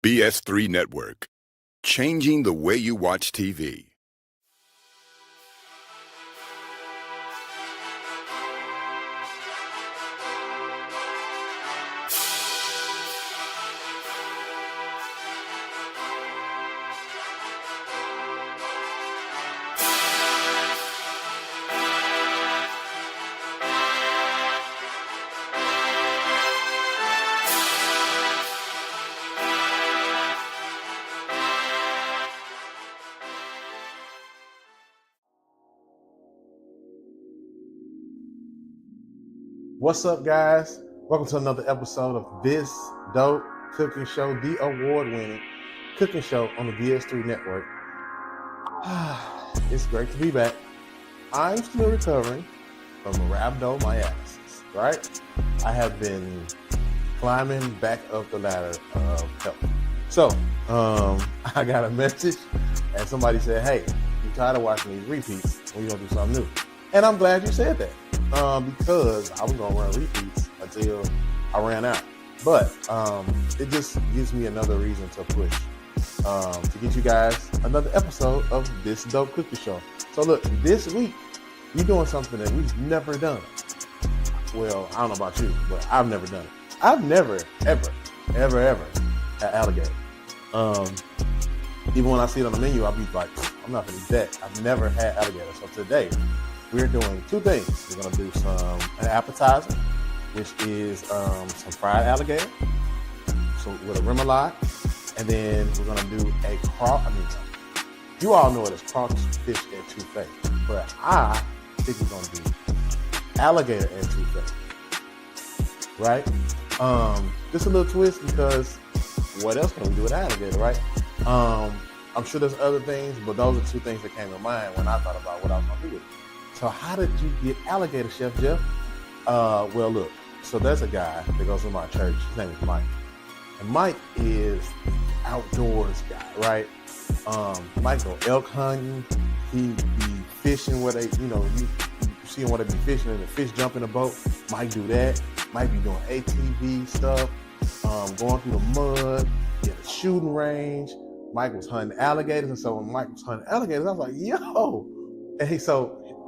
BS3 Network, changing the way you watch TV. What's up, guys? Welcome to another episode of This Dope Cooking Show, the award-winning cooking show on the BS3 Network. It's great to be back. I'm still recovering from rhabdomyolysis, right? I have been climbing back up the ladder of health. So, I got a message and somebody said, hey, you tired of watching these repeats? We're going to do something new. And I'm glad you said that. Because I was gonna run repeats until I ran out. But it just gives me another reason to push to get you guys another episode of This Dope Cooking Show. So look, this week we're doing something that we've never done. Well, I don't know about you, but I've never done it. I've never, ever had alligator. Even when I see it on the menu, I'll be like, I'm not gonna eat that. I've never had alligator. So today, we're doing two things. We're gonna do an appetizer, which is some fried alligator, so with a remoulade, and then we're gonna do you all know it as crawfish etouffee, but I think we're gonna do alligator etouffee, right? Just a little twist because what else can we do with alligator, right? I'm sure there's other things, but those are two things that came to mind when I thought about what I was gonna do with it. So how did you get alligator, Chef Jeff? Well, look, so there's a guy that goes to my church. His name is Mike. And Mike is the outdoors guy, right? Mike go elk hunting. He be fishing where you see him where they be fishing and the fish jump in the boat. Mike do that. Mike be doing ATV stuff, going through the mud, at a shooting range. Mike was hunting alligators. And so when Mike was hunting alligators, I was like, yo. And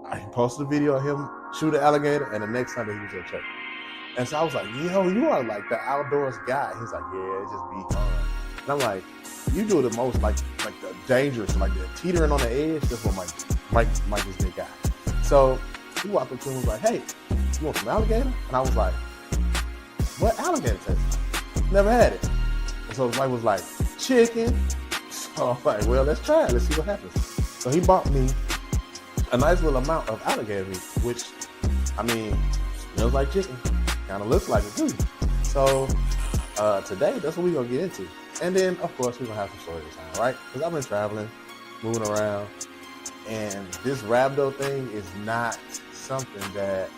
I posted a video of him shoot an alligator, and the next Sunday he was at church. And so I was like, yo, you are like the outdoors guy. He's like, yeah, it just be fun. And I'm like, you do the most like the dangerous, like the teetering on the edge. That's what Mike is the guy. So he walked up to him and was like, hey, you want some alligator? And I was like, what alligator tastes like? Never had it. And so Mike was like, chicken. So I'm like, well, let's try it. Let's see what happens. So he bought me a nice little amount of alligator meat, which, smells like chicken. Kind of looks like it too. So today, that's what we're going to get into. And then, of course, we're going to have some story time, right? Because I've been traveling, moving around, and this rhabdo thing is not something that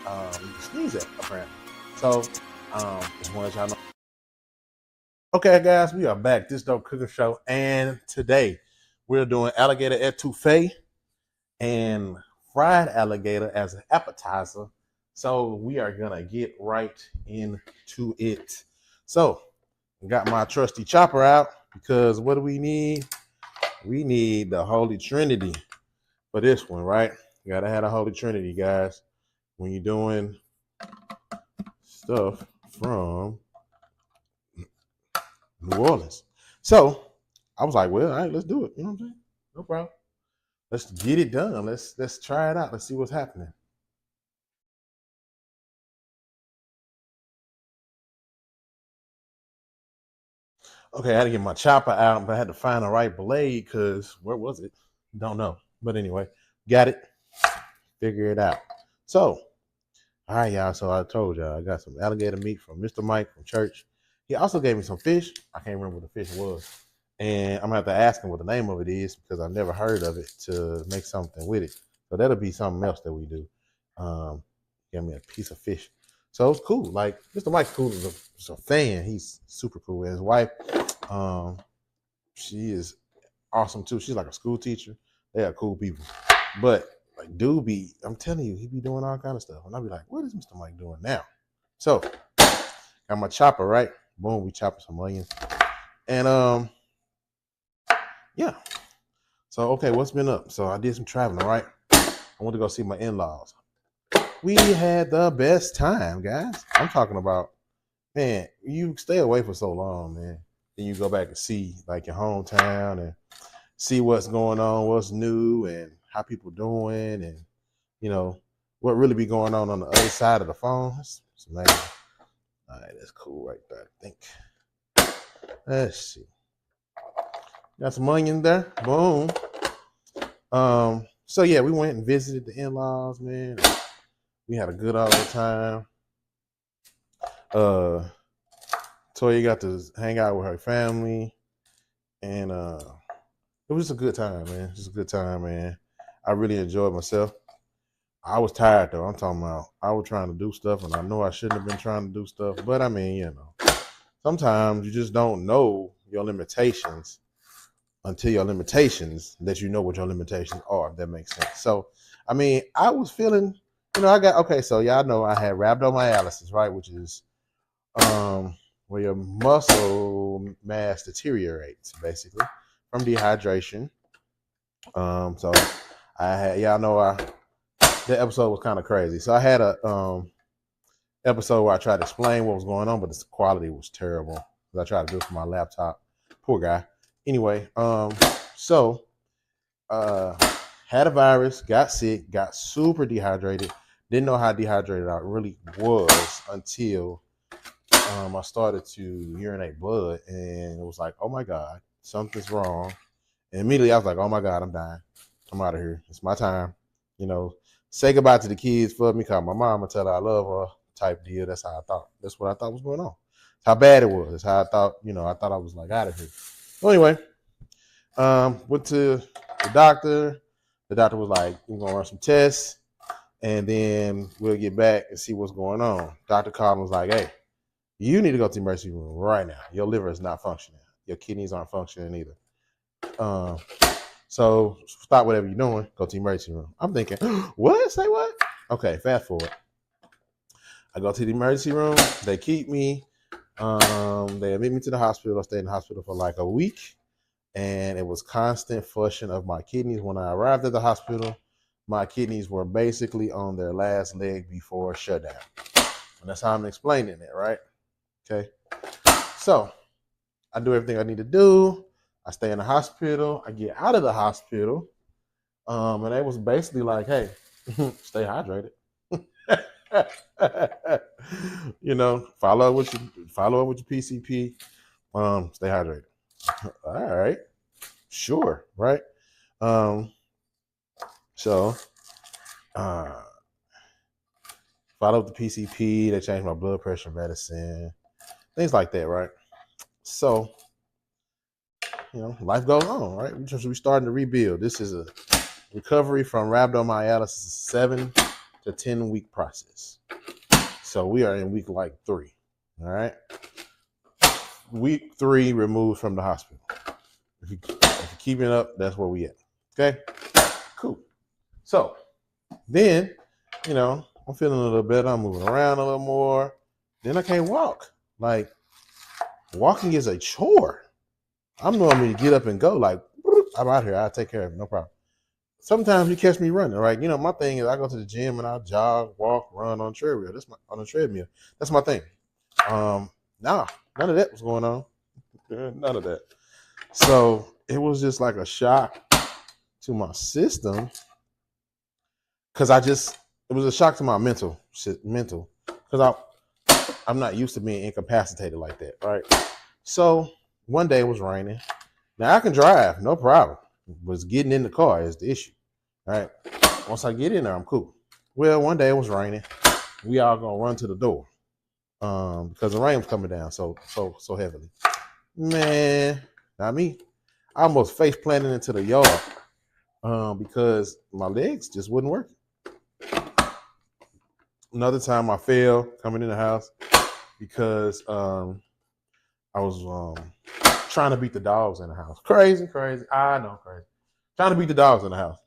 you can sneeze at, apparently. So, just want to let y'all know. Okay, guys, we are back. This Dope Cooking Show. And today, we're doing alligator etouffee and fried alligator as an appetizer. So we are gonna get right into it. So I got my trusty chopper out because what do we need? We need the Holy Trinity for this one, right? You gotta have the Holy Trinity, guys, when you're doing stuff from New Orleans. So I was like, well, all right, let's do it. You know what I'm saying? No problem. Let's get it done. Let's try it out. Let's see what's happening. Okay, I had to get my chopper out, but I had to find the right blade because where was it? Don't know. But anyway, got it. Figure it out. So, all right, y'all. So I told y'all I got some alligator meat from Mr. Mike from church. He also gave me some fish. I can't remember what the fish was. And I'm gonna have to ask him what the name of it is because I've never heard of it to make something with it. So that'll be something else that we do. Give me a piece of fish. So it's cool. Like Mr. Mike's cool as a fan. He's super cool. And his wife, she is awesome too. She's like a school teacher. They are cool people. But like I'm telling you, he be doing all kind of stuff. And I'll be like, what is Mr. Mike doing now? So got my chopper, right? Boom, we chopping some onions. And yeah. So okay, what's been up? So I did some traveling, right? I went to go see my in-laws. We had the best time, guys. I'm talking about, man, you stay away for so long, man. Then you go back and see like your hometown and see what's going on, what's new, and how people doing, and you know what really be going on the other side of the phone. It's amazing. All right, that's cool right there. I think. Let's see. Got some onion there. Boom. So yeah, we went and visited the in-laws, man. We had a good old time. Toya got to hang out with her family, and it was just a good time, man. Just a good time, man. I really enjoyed myself. I was tired though. I'm talking about I was trying to do stuff, and I know I shouldn't have been trying to do stuff. But I mean, sometimes you just don't know your limitations until your limitations that you know what your limitations are. If that makes sense. So, I mean, I was feeling, I got okay. So y'all know I had rhabdomyolysis, right, which is where your muscle mass deteriorates basically from dehydration. So I had y'all know the episode was kind of crazy. So I had a episode where I tried to explain what was going on, but the quality was terrible. I tried to do it for my laptop. Poor guy. Anyway, so had a virus, got sick, got super dehydrated. Didn't know how dehydrated I really was until I started to urinate blood, and it was like, oh my God, something's wrong. And immediately I was like, oh my God, I'm dying. I'm out of here. It's my time. Say goodbye to the kids for me, call my mom and tell her I love her type deal. That's how I thought. That's what I thought was going on. That's how bad it was. That's how I thought, I thought I was like out of here. So anyway, went to the doctor. The doctor was like, we're going to run some tests, and then we'll get back and see what's going on. Dr. Collins was like, hey, you need to go to the emergency room right now. Your liver is not functioning. Your kidneys aren't functioning either. So stop whatever you're doing. Go to the emergency room. I'm thinking, what? Say what? Okay, fast forward. I go to the emergency room. They keep me. They admit me to the hospital. I stayed in the hospital for like a week. And it was constant flushing of my kidneys. When I arrived at the hospital, my kidneys were basically on their last leg before shutdown. And that's how I'm explaining it, right? Okay. So I do everything I need to do. I stay in the hospital. I get out of the hospital. And they was basically like, hey, stay hydrated. Follow up with your PCP. Stay hydrated. All right. Sure, right? So follow up the PCP. They changed my blood pressure medicine, things like that, right? So, life goes on, right? We're starting to rebuild. This is a recovery from rhabdomyolysis, 7 to 10 week process. So we are in week like 3, all right? Week 3 removed from the hospital. If you're keeping up, that's where we at. Okay, cool. So then, I'm feeling a little better. I'm moving around a little more. Then I can't walk. Like, walking is a chore. I'm normally to get up and go. Like, I'm out here. I'll take care of it. No problem. Sometimes you catch me running, right? My thing is I go to the gym and I jog, walk, run on treadmill. On a treadmill. That's my thing. Nah, none of that was going on. None of that. So it was just like a shock to my system, because it was a shock to my mental, because I'm not used to being incapacitated like that, right? So one day it was raining. Now I can drive, no problem. Was getting in the car is the issue, right? Once I get in there, I'm cool. Well, one day it was raining. We all gonna run to the door because the rain was coming down so heavily. Man, not me. I almost face planted into the yard because my legs just wouldn't work. Another time I fell coming in the house because I was trying to beat the dogs in the house. Crazy. I know, crazy. Trying to beat the dogs in the house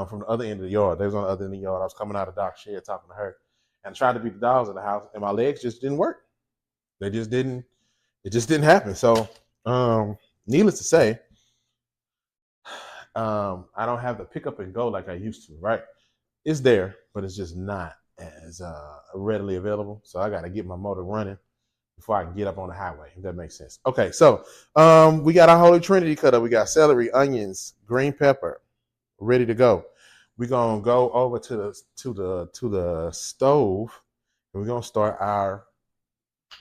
from the other end of the yard. They was on the other end of the yard. I was coming out of Doc's shed talking to her and trying to beat the dogs in the house, and my legs just didn't work. It just didn't happen. So Needless to say, I don't have the pick up and go like I used to, right? It's there, but it's just not as readily available. So I got to get my motor running before I can get up on the highway, if that makes sense. Okay, so we got our Holy Trinity cut up. We got celery, onions, green pepper, ready to go. We're gonna go over to the stove, and we're gonna start our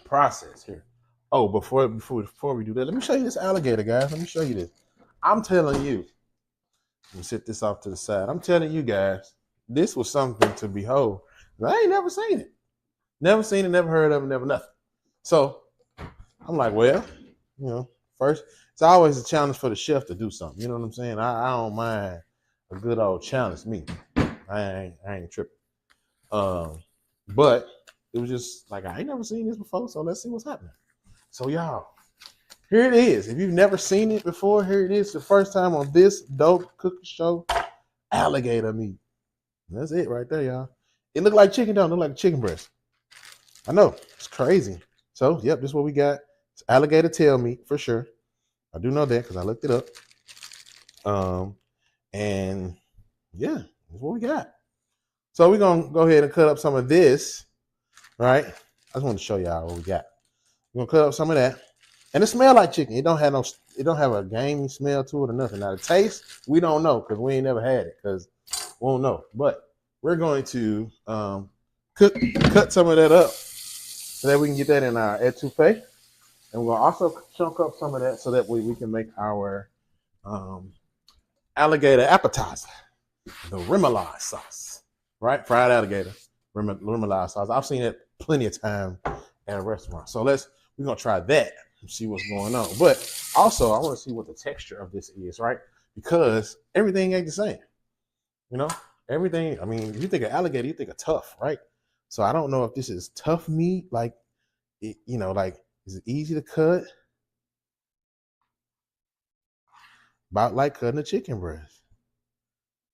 process here. Oh, before we do that, let me show you this alligator, guys. Let me show you this. I'm telling you, let me set this off to the side. I'm telling you guys, this was something to behold. I ain't never seen it. Never seen it, never heard of it, never nothing. So I'm like, well, first, it's always a challenge for the chef to do something. You know what I'm saying? I don't mind a good old challenge. Me, I ain't tripping. But it was just like I ain't never seen this before, so let's see what's happening. So y'all, here it is. If you've never seen it before, here it is. The first time on this dope cooking show, alligator meat. That's it right there, y'all. It looked like chicken, don't look like chicken breast. I know, it's crazy. So, yep, this is what we got. It's alligator tail meat for sure. I do know that because I looked it up. And yeah, that's what we got. So we're gonna go ahead and cut up some of this, right? I just want to show y'all what we got. We're gonna cut up some of that. And it smells like chicken. It don't have a gamey smell to it or nothing. Now the taste, we don't know because we ain't never had it because we won't know. But we're going to cut some of that up so that we can get that in our etouffee. And we'll also chunk up some of that so that we can make our alligator appetizer, the remoulade sauce, right? Fried alligator, remoulade sauce. I've seen it plenty of times at a restaurant. So we're going to try that and see what's going on. But also, I want to see what the texture of this is, right? Because everything ain't the same. Everything, I mean, if you think of alligator, you think of tough, right? So I don't know if this is tough meat, like, is it easy to cut? About like cutting a chicken breast.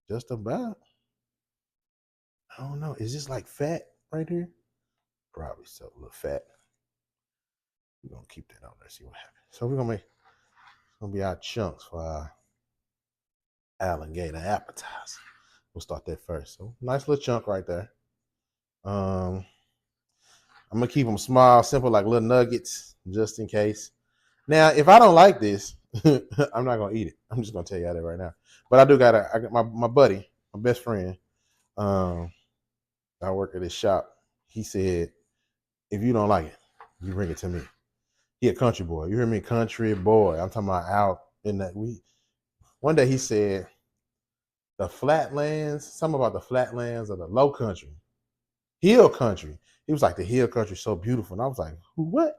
Just about. I don't know. Is this like fat right here? Probably so, a little fat. We're going to keep that on there, see what happens. So we're going to be our chunks for our alligator appetizer. We'll start that first. So nice little chunk right there. I'm gonna keep them small, simple, like little nuggets, just in case. Now, if I don't like this, I'm not gonna eat it. I'm just gonna tell you that right now. But I got my buddy, my best friend. I work at his shop. He said, if you don't like it, you bring it to me. He a country boy. You hear me? Country boy. I'm talking about out in that one day he said the flatlands, something about the flatlands of the low country, hill country. He was like, the hill country so beautiful. And I was like, who, what?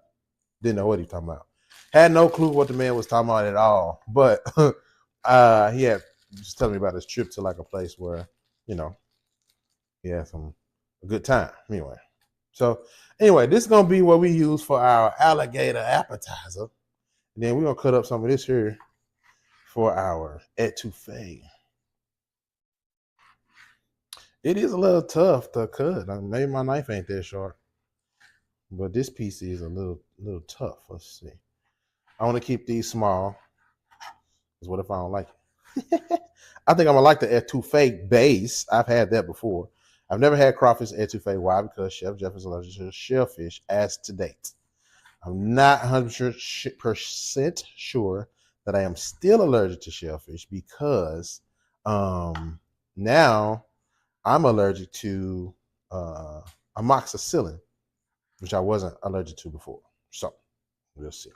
Didn't know what he was talking about. Had no clue what the man was talking about at all. But he had just telling me about his trip to like a place where, he had a good time. Anyway, this is going to be what we use for our alligator appetizer. And then we're going to cut up some of this here for our etouffee. It is a little tough to cut. Maybe my knife ain't that sharp, but this piece is a little tough. Let's see. I want to keep these small. Because what if I don't like it? I think I'm gonna like the etouffee base. I've had that before. I've never had crawfish etouffee. Why? Because Chef Jeff is allergic to shellfish as to date. I'm not 100% sure that I am still allergic to shellfish because now I'm allergic to amoxicillin, which I wasn't allergic to before. So we'll see.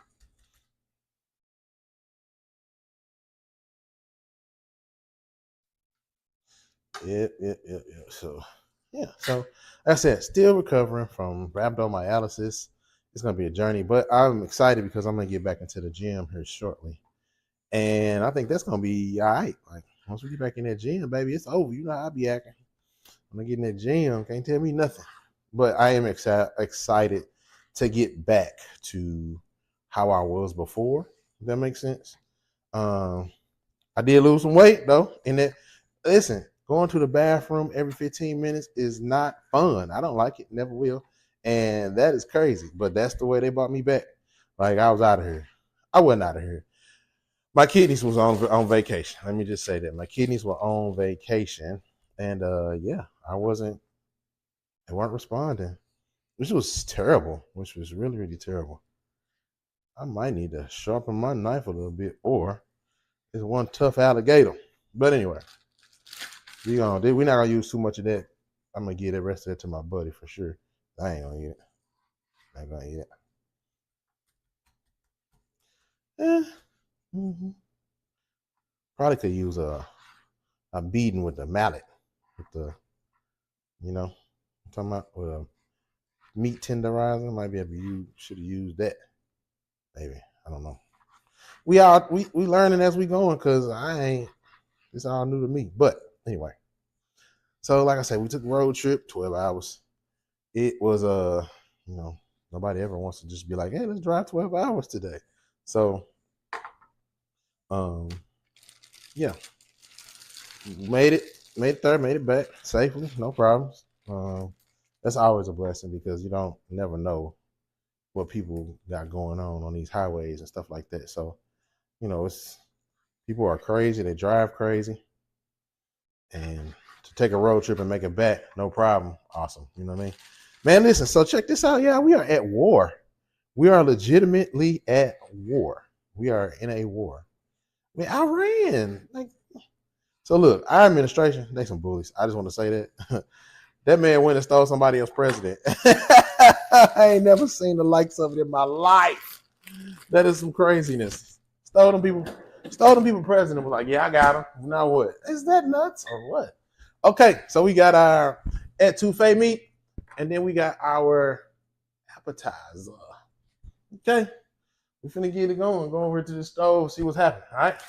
Yep. So like I said, still recovering from rhabdomyolysis. It's gonna be a journey, but I'm excited because I'm gonna get back into the gym here shortly. And I think that's gonna be all right. Like once we get back in that gym, baby, it's over. You know how I be acting. When I get in that gym, can't tell me nothing. But I am excited to get back to how I was before. If that makes sense. I did lose some weight though. And that, listen, going to the bathroom every 15 minutes is not fun. I don't like it, never will. And that is crazy. But that's the way they brought me back. Like I was out of here. I wasn't out of here. My kidneys was on vacation. Let me just say that my kidneys were on vacation, and yeah, they weren't responding, which was terrible. Which was really really terrible. I might need to sharpen my knife a little bit, or it's one tough alligator. But anyway, we're not gonna use too much of that. I'm gonna give the rest of it to my buddy for sure. I ain't gonna eat it. I ain't gonna eat it. Eh, mhm. Probably could use a beating with the mallet, with the I'm talking about with a meat tenderizer. Might be able to should have used that. Maybe I don't know. We learning as we going because I ain't. It's all new to me. But anyway, so like I said, we took a road trip, 12 hours. It was nobody ever wants to just be like, hey, let's drive 12 hours today. So um yeah, made it there, made it back safely, no problems. That's always a blessing because you don't never know what people got going on these highways and stuff like that. So it's people are crazy, they drive crazy, and to take a road trip and make it back, no problem, awesome. You know what I mean? Man, listen. So check this out. Yeah, we are at war. We are legitimately at war. We are in a war. I mean, Iran. So look, our administration, they some bullies. I just want to say that. That man went and stole somebody else's president. I ain't never seen the likes of it in my life. That is some craziness. Stole them people president. Was like, yeah, I got him. Now what? Is that nuts or what? Okay, so we got our etouffee meat, and then we got our appetizer. Okay, we finna get it going. Go over to the stove, see what's happening. All right.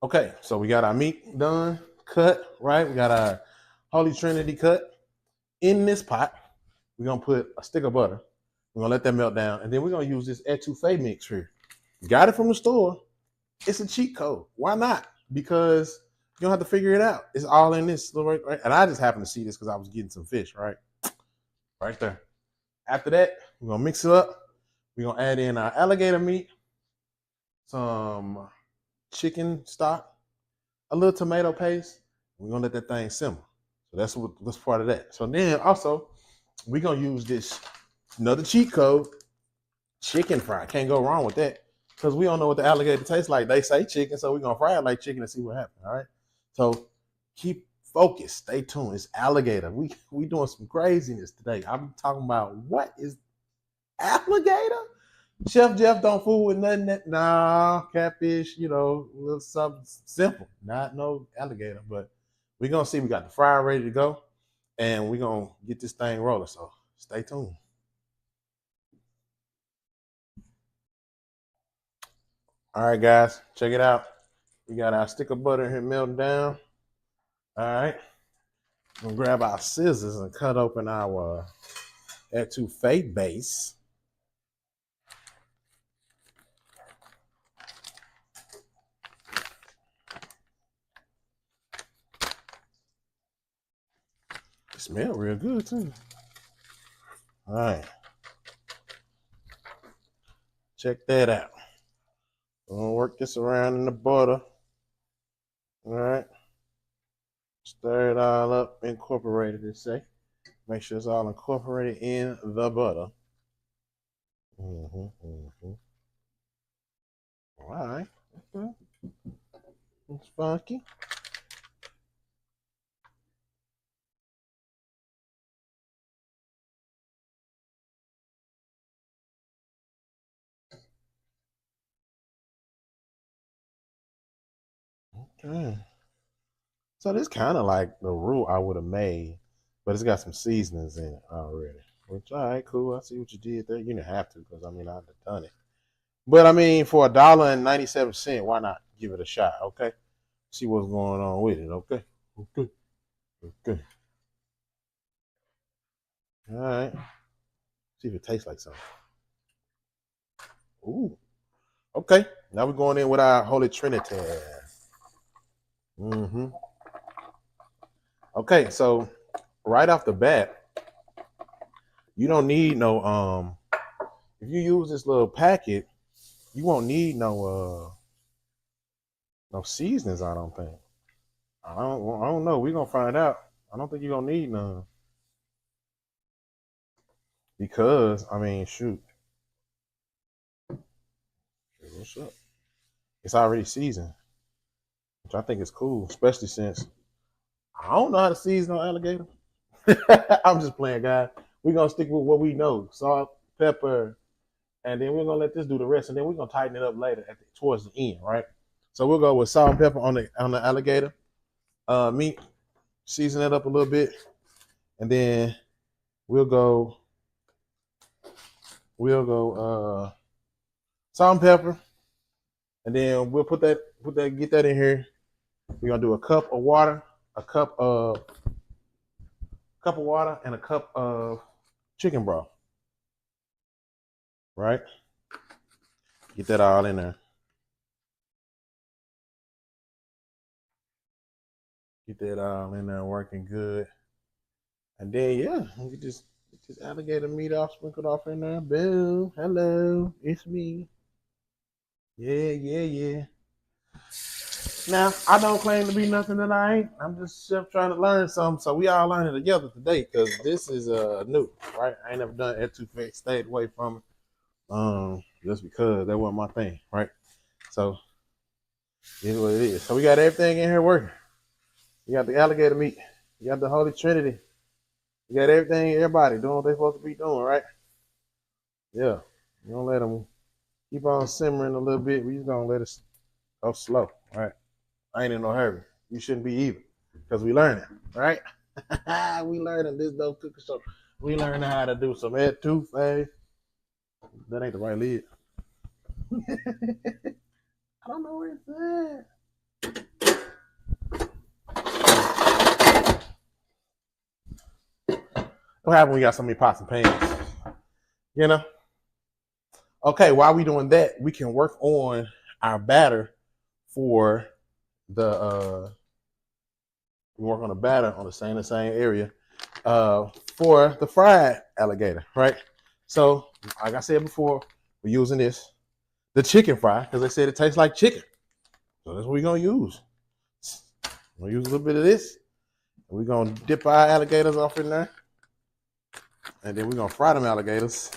Okay, so we got our meat done, cut, right? We got our Holy Trinity cut. In this pot, we're gonna put a stick of butter. We're gonna let that melt down, and then we're gonna use this etouffee mix here. Got it from the store. It's a cheat code. Why not? Because you don't have to figure it out. It's all in this little right. And I just happened to see this because I was getting some fish, right? Right there. After that, we're gonna mix it up. We're gonna add in our alligator meat, some chicken stock, a little tomato paste. We're gonna let that thing simmer. So that's part of that. So then also we're gonna use this another cheat code, chicken fry. Can't go wrong with that. Because we don't know what the alligator tastes like. They say chicken, so we're gonna fry it like chicken and see what happens. All right. So keep focused, stay tuned. It's alligator. We doing some craziness today. I'm talking about what is alligator? Chef Jeff don't fool with nothing that catfish, little something simple. Not no alligator, but we're gonna see. We got the fryer ready to go, and we're gonna get this thing rolling. So stay tuned. All right, guys, check it out. We got our stick of butter here melting down. All right. We'll grab our scissors and cut open our etouffee base. It smells real good too. All right. Check that out. We're gonna work this around in the butter. All right. Stir it all up, incorporate it, say. Make sure it's all incorporated in the butter. All right. Okay. It's funky. Okay. So this kind of like the roux I would have made, but it's got some seasonings in it already. Which, all right, cool. I see what you did there. You didn't have to because, I'd have done it. But, for $1.97, why not give it a shot, okay? See what's going on with it, okay? Okay. Okay. All right. See if it tastes like something. Ooh. Okay. Now we're going in with our Holy Trinity. Mm-hmm. Okay, so right off the bat, you don't need no if you use this little packet, you won't need no seasonings. I don't think. I don't know. We're gonna find out. I don't think you're gonna need none because I mean, shoot, what's up? It's already seasoned, which I think is cool, especially since I don't know how to season on alligator. I'm just playing, guys. We're gonna stick with what we know: salt, pepper, and then we're gonna let this do the rest, and then we're gonna tighten it up later towards the end, right? So we'll go with salt and pepper on the alligator meat, season it up a little bit, and then we'll go salt and pepper, and then we'll get that in here. We're gonna do a cup of water, a cup of water, and a cup of chicken broth, right? Get that all in there. Get that all in there working good. And then yeah, we just get this alligator meat off, sprinkled off in there. Boom. Hello, it's me. Yeah, yeah, yeah. Now, I don't claim to be nothing that I ain't. I'm just chef trying to learn something. So we all learning together today because this is new, right? I ain't never done etouffee, stayed away from it. Just because that wasn't my thing, right? So it is what it is. So we got everything in here working. You got the alligator meat, you got the Holy Trinity, you got everything, everybody doing what they supposed to be doing, right? Yeah. You don't let them keep on simmering a little bit. We just gonna let it go slow, right? I ain't in no hurry. You shouldn't be either, because we learning, right? We learning this dope cooking show. We learning how to do some etouffee. That ain't the right lid. I don't know where it's at. What happened when you got so many pots and pans? You know? Okay, while we doing that, we can work on our batter for the we work on the batter on the same area for the fried alligator, right? So, like I said before, we're using the chicken fry, because they said it tastes like chicken. So that's what we're gonna use. We're gonna use a little bit of this. And we're gonna dip our alligators off in there. And then we're gonna fry them alligators.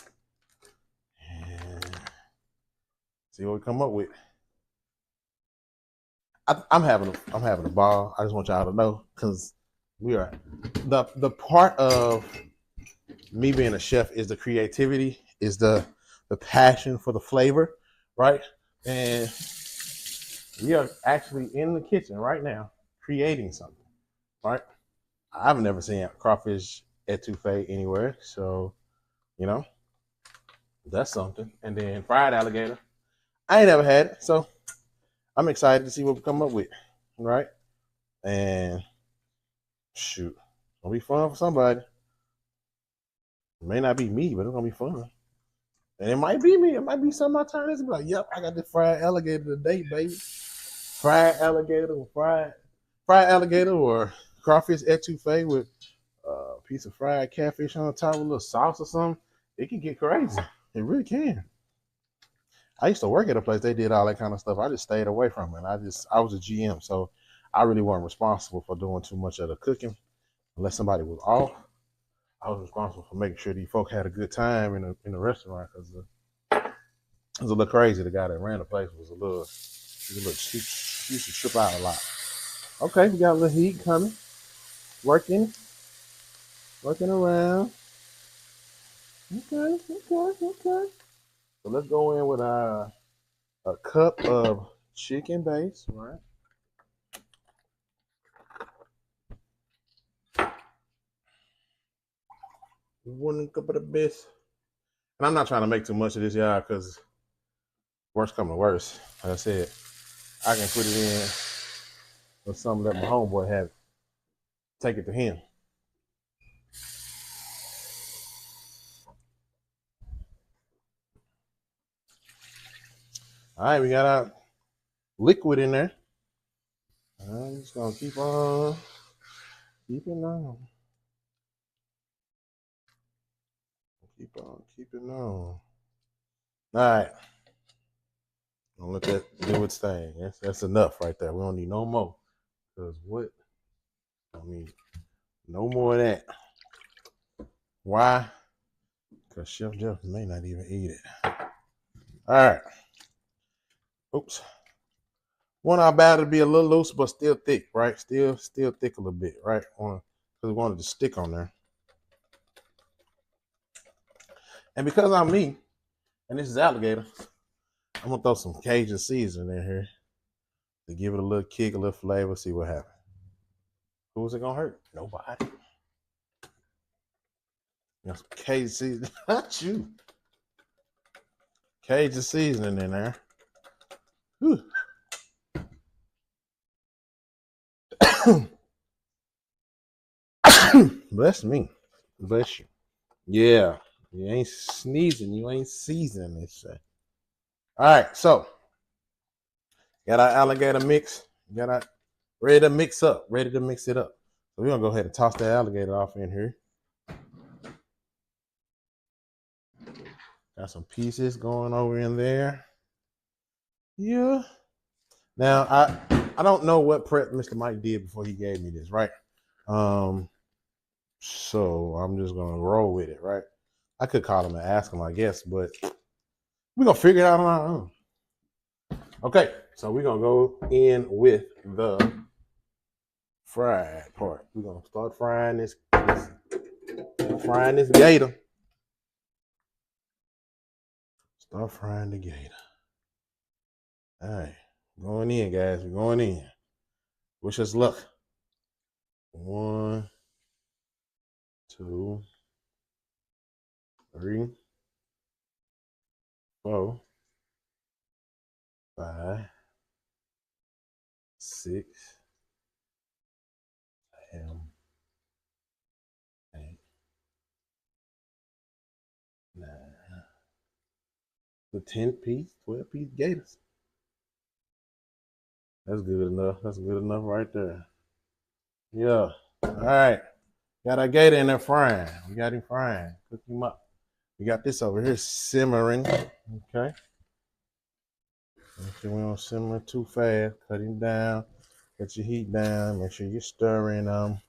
And see what we come up with. I'm having a ball. I just want y'all to know, because we are the part of me being a chef is the creativity, is the passion for the flavor, right? And we are actually in the kitchen right now creating something, right? I've never seen crawfish etouffee anywhere, so you know that's something. And then fried alligator, I ain't never had it, so I'm excited to see what we come up with, right? And shoot, it'll be fun for somebody. It may not be me, but it's gonna be fun. And it might be me. It might be something I turn this and be like, yep, I got this fried alligator today, baby. Fried alligator or fried alligator or crawfish etouffee with a piece of fried catfish on the top with a little sauce or something. It can get crazy. It really can. I used to work at a place they did all that kind of stuff. I just stayed away from it. I was a GM, so I really wasn't responsible for doing too much of the cooking unless somebody was off. I was responsible for making sure these folk had a good time in the restaurant, because it was a little crazy. The guy that ran the place was a little he used to trip out a lot. Okay, we got a little heat coming, working around. Okay. So let's go in with a cup of chicken base, right? 1 cup of the best. And I'm not trying to make too much of this, y'all, because worst come to worst, like I said, I can put it in or something, let my homeboy have it. Take it to him. All right, we got our liquid in there. I'm just gonna keep on keeping on. Keep on keeping on. All right. Don't let that do its thing. That's enough right there. We don't need no more. Because what? I mean, no more of that. Why? Because Chef Jeff may not even eat it. All right. Oops. Want our batter to be a little loose, but still thick, right? Still thick a little bit, right? Because we wanted to stick on there. And because I'm me, and this is Alligator, I'm gonna throw some Cajun seasoning in here to give it a little kick, a little flavor, see what happens. Who's it gonna hurt? Nobody. Got some Cajun seasoning. Not you. Cajun seasoning in there. Whew. Bless me. Bless you. Yeah. You ain't sneezing. You ain't seasoning this shit. All right. So, got our alligator mix. Got our ready to mix up. Ready to mix it up. So, we're going to go ahead and toss that alligator off in here. Got some pieces going over in there. Yeah. Now, I don't know what prep Mr. Mike did before he gave me this, right? So I'm just gonna roll with it, right? I could call him and ask him, I guess, but we're gonna figure it out on our own. Okay, so we're gonna go in with the fried part. We're gonna start frying this gator. Start frying the gator. All right, going in, guys. We're going in. Wish us luck. 1, 2, 3, 4, 5, 6, 7, 8, 9. The 10-piece, 12-piece gators. That's good enough. That's good enough right there. Yeah. All right. Got our gator in there frying. We got him frying. Cook him up. We got this over here simmering. Okay. Make sure we don't simmer too fast. Cut him down. Cut your heat down. Make sure you're stirring them.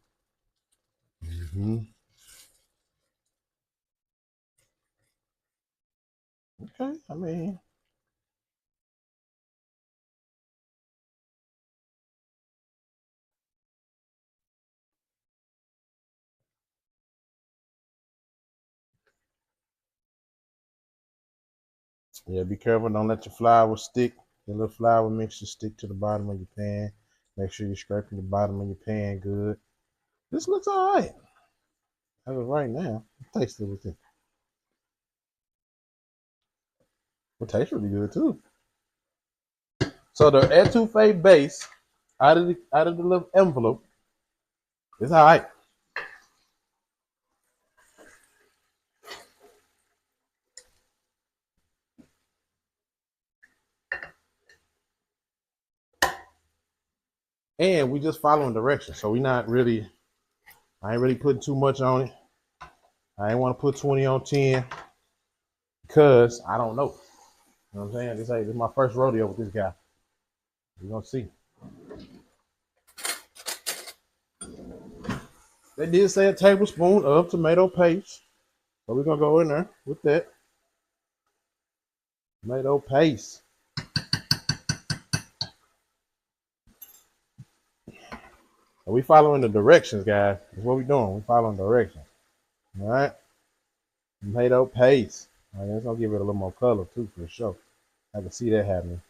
Okay. I mean, yeah, be careful. Don't let your flour stick. Your little flour mixture stick to the bottom of your pan. Make sure you're scraping the bottom of your pan good. This looks all right. As of right now, it tastes with it. It tastes really good too. So the etouffee base out of the little envelope is all right. And we just following directions. So I ain't really putting too much on it. I ain't want to put 20 on 10 because I don't know. You know what I'm saying? This is my first rodeo with this guy. We're gonna see. They did say a tablespoon of tomato paste. So we're gonna go in there with that. Tomato paste. And we following the directions, guys. That's what we're doing. We following directions. All right. Tomato paste. All right, that's gonna give it a little more color too, for sure. I can see that happening.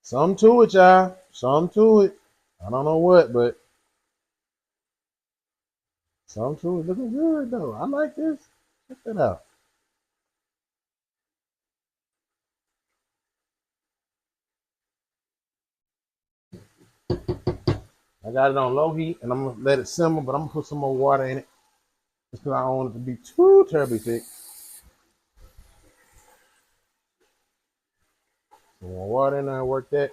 Some to it, y'all. Some to it. I don't know what, but some to it. Looking good though. I like this. Check that out. I got it on low heat, and I'm gonna let it simmer, but I'm gonna put some more water in it just because I don't want it to be too terribly thick. Some more water in there, work that.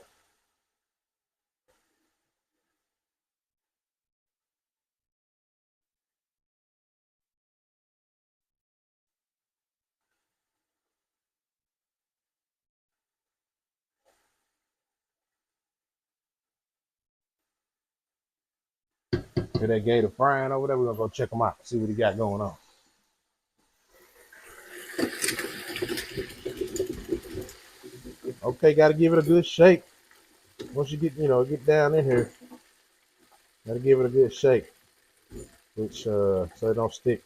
Hear that gator frying over there? We're gonna go check him out, see what he got going on. Okay, gotta give it a good shake. Once you get down in here, gotta give it a good shake, which so it don't stick.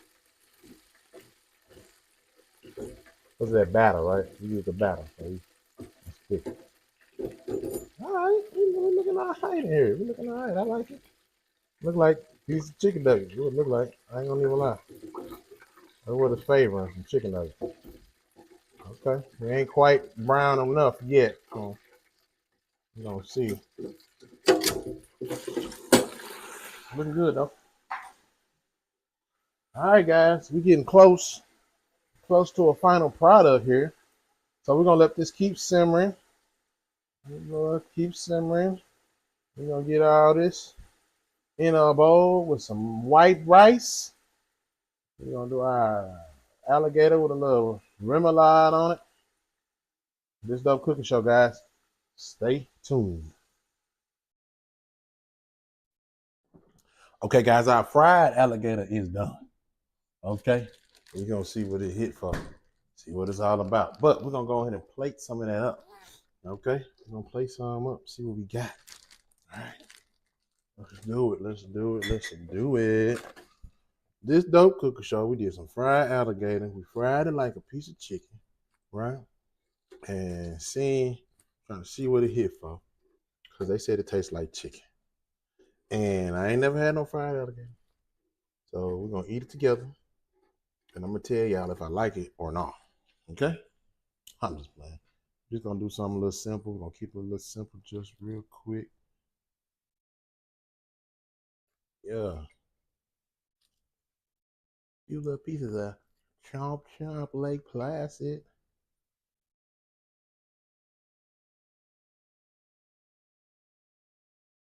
What's that batter, right? You use the batter, so you stick. All right, we're looking all right in here. We're looking all right. I like it. Look like piece of chicken nuggets. What it look like? I ain't gonna even lie. That's what it's favoring, some chicken nuggets. Okay, we ain't quite brown enough yet. So you gonna see. Looking good though. All right, guys, we getting close to a final product here. So we're gonna let this keep simmering. We're gonna keep simmering. We're gonna get all this in a bowl with some white rice. We're gonna do our alligator with a little remoulade on it. This dope cooking show, guys. Stay tuned. Okay, guys, our fried alligator is done. Okay, we're gonna see what it hit for. See what it's all about. But we're gonna go ahead and plate some of that up. Okay, we're gonna plate some up, see what we got. All right, let's do it. Let's do it. Let's do it. This dope cooker show, we did some fried alligator. We fried it like a piece of chicken, right? And trying to see what it hit for, because they said it tastes like chicken. And I ain't never had no fried alligator. So we're gonna eat it together. And I'm gonna tell y'all if I like it or not. Okay? I'm just playing. Just gonna do something a little simple. We're gonna keep it a little simple, just real quick. Yeah. Few little pieces of chomp Lake Placid.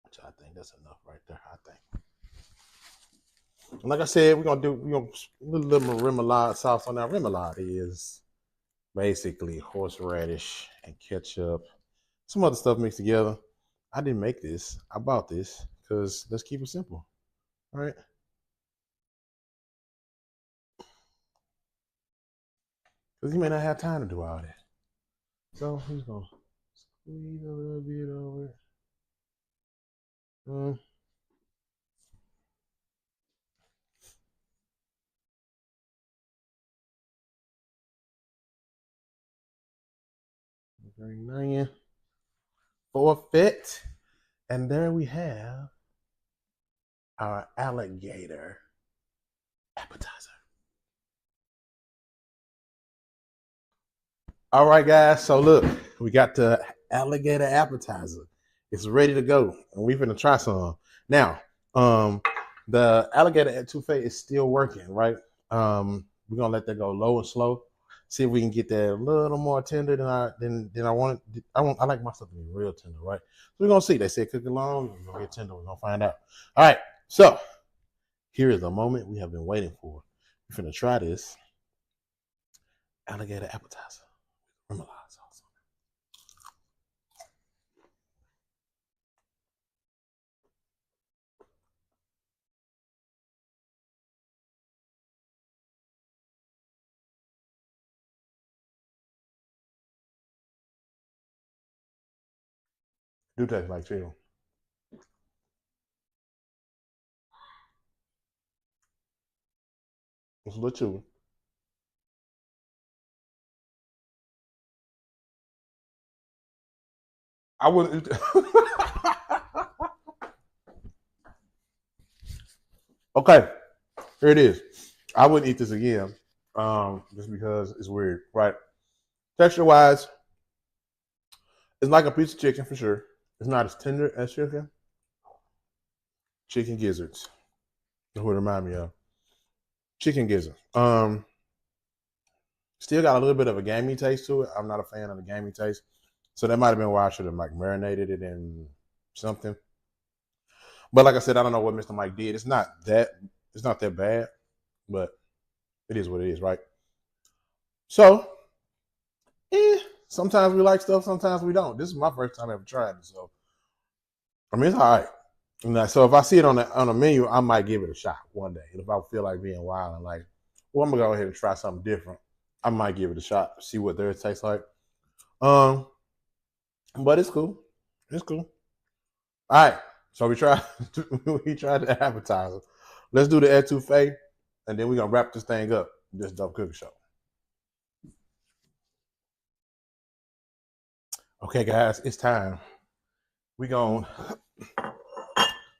Which I think that's enough right there. I think. And like I said, we're gonna do a little remoulade sauce on that. Remoulade is basically horseradish and ketchup, some other stuff mixed together. I didn't make this. I bought this because let's keep it simple. All right. Because you may not have time to do all that. So I'm just gonna squeeze a little bit over. Green onion. Forfeit. And there we have our alligator appetizer. All right, guys. So look, we got the alligator appetizer. It's ready to go, and we're gonna try some now. The alligator etouffee is still working, right? We're gonna let that go low and slow. See if we can get that a little more tender than I want. I like my stuff to be real tender, right? So we're gonna see. They said cook it long, we're gonna get tender. We're gonna find out. All right. So here is the moment we have been waiting for. We're gonna try this alligator appetizer. Remoulade sauce. Do taste like chicken. It's a little chewy. I wouldn't. Okay, here it is. I wouldn't eat this again, just because it's weird, right? Texture wise, it's like a piece of chicken for sure. It's not as tender as chicken. Chicken gizzards. That's what it remind me of. Chicken gizzards. Still got a little bit of a gamey taste to it. I'm not a fan of the gamey taste, so that might have been why I should have like marinated it in something. But like I said, I don't know what Mr. Mike did. It's not that bad, but it is what it is, right? So, sometimes we like stuff, sometimes we don't. This is my first time ever trying it, so I mean it's all right. And so if I see it on the menu, I might give it a shot one day. And if I feel like being wild and like, well, I'm gonna go ahead and try something different, I might give it a shot, see what theirs tastes like. Um, but it's cool. It's cool. All right. So we tried the appetizer. Let's do the etouffee, and then we're gonna wrap this thing up. This Dope Cooking Show. Okay, guys, it's time. We gonna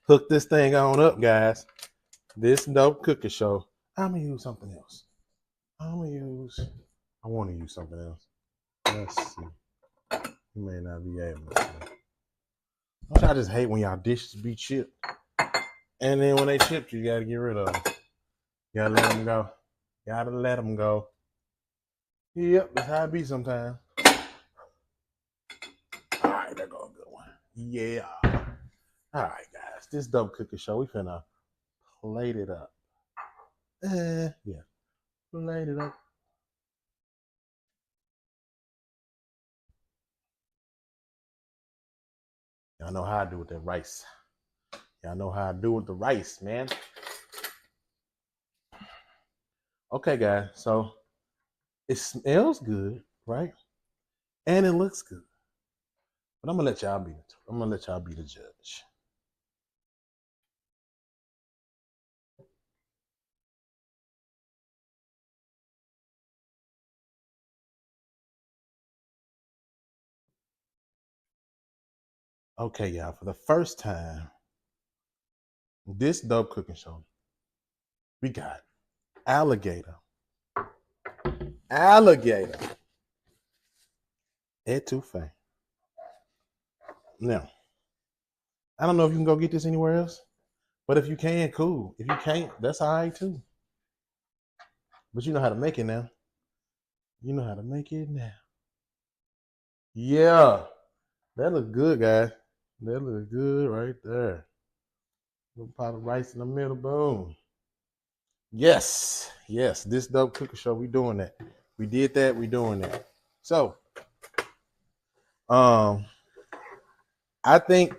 hook this thing on up, guys. This Dope Cooking Show. I'm gonna use something else. I want to use something else. Let's see. You may not be able to. I just hate when y'all dishes be chipped. And then when they chipped, you gotta get rid of them. You gotta let them go. Gotta let them go. Yep, that's how it be sometimes. All right, there go a good one. Yeah. All right, guys. This Dope Cooking Show, we finna plate it up. Yeah. Plate it up. Y'all know how I do with that rice. Y'all know how I do with the rice, man. Okay, guys. So it smells good, right? And it looks good. But I'm gonna let y'all be the judge. Okay, y'all. For the first time, this Dope Cooking Show, we got alligator etouffee. Now, I don't know if you can go get this anywhere else, but if you can, cool. If you can't, that's all right too. But you know how to make it now. You know how to make it now. Yeah, that looks good, guys. That looks good right there. Little pot of rice in the middle, boom. Yes, this Dope Cooking Show, we doing that. We did that, we doing that. So, I think,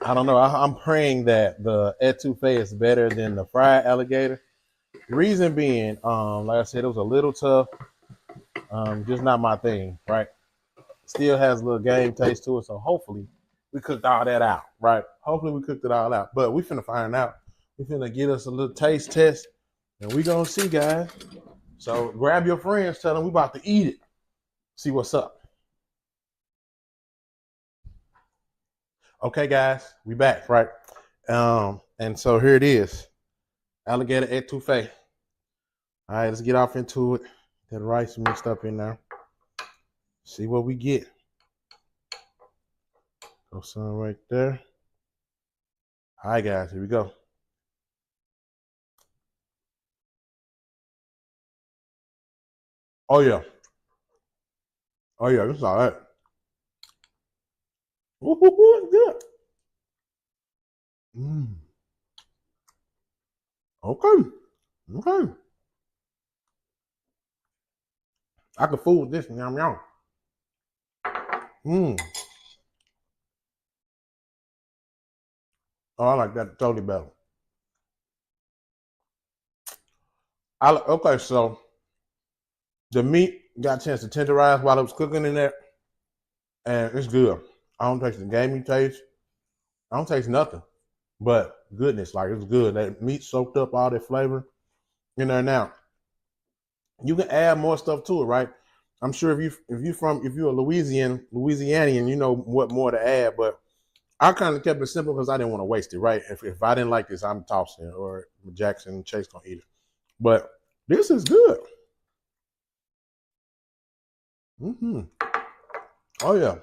I don't know, I'm praying that the etouffee is better than the fried alligator. Reason being, like I said, it was a little tough. Just not my thing, right? Still has a little game taste to it, so hopefully we cooked all that out, right? Hopefully we cooked it all out. But we finna find out. We finna get us a little taste test, and we gonna see, guys. So grab your friends, tell them we about to eat it. See what's up. Okay, guys, we back, right? And so here it is. Alligator etouffee. All right, let's get off into it. That rice mixed up in there. See what we get. Go some right there. All right, guys, here we go. Oh yeah. Oh yeah, this is all right. Ooh, it's good. Mm. Okay. Okay. I could fool with this. Yum yum. Mm. Oh, I like that totally better. Okay, so the meat got a chance to tenderize while it was cooking in there, and it's good. I don't taste the gamey taste. I don't taste nothing, but goodness, like it's good. That meat soaked up all that flavor in there. Now you can add more stuff to it, right? I'm sure if you're a Louisianian, you know what more to add. But I kind of kept it simple because I didn't want to waste it, right? If I didn't like this, I'm tossing it, or Jackson and Chase gonna eat it. But this is good. Mm-hmm. Oh yeah,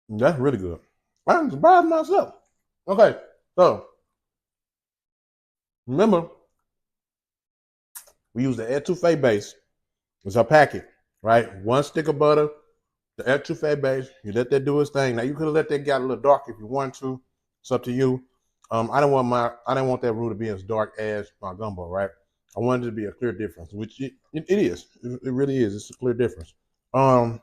that's really good. I'm surprised myself. Okay, so remember we use the etouffee base. It's a packet, right? One stick of butter, the etouffee base. You let that do its thing. Now you could have let that get a little dark if you want to. It's up to you. I didn't want that roux to be as dark as my gumbo, right? I wanted it to be a clear difference, which it is. It really is. It's a clear difference. Um,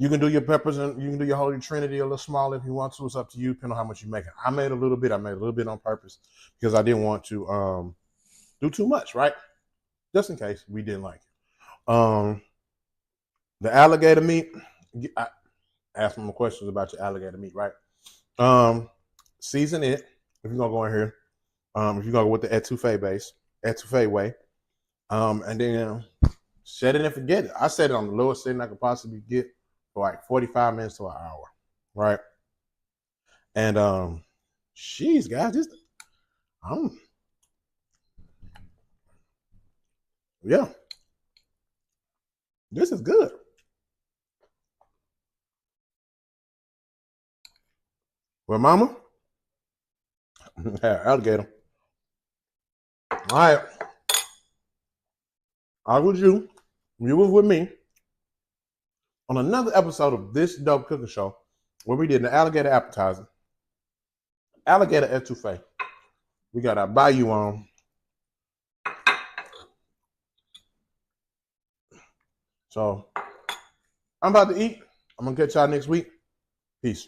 You can do your peppers and you can do your Holy Trinity a little smaller if you want to. It's up to you, depending on how much you make it. I made a little bit. I made a little bit on purpose because I didn't want to do too much, right? Just in case we didn't like it. The alligator meat. I asked some more questions about your alligator meat, right? Season it if you're gonna go in here. If you're gonna go with the etouffee way, and then set it and forget it. I set it on the lowest setting I could possibly get for like 45 minutes to an hour, right? And jeez, guys, yeah, this is good. Well, mama, alligator. All right, I was you. You was with me on another episode of this dope cooking show where we did the alligator appetizer, alligator etouffee. We got our bayou on. So I'm about to eat. I'm gonna catch y'all next week. Peace.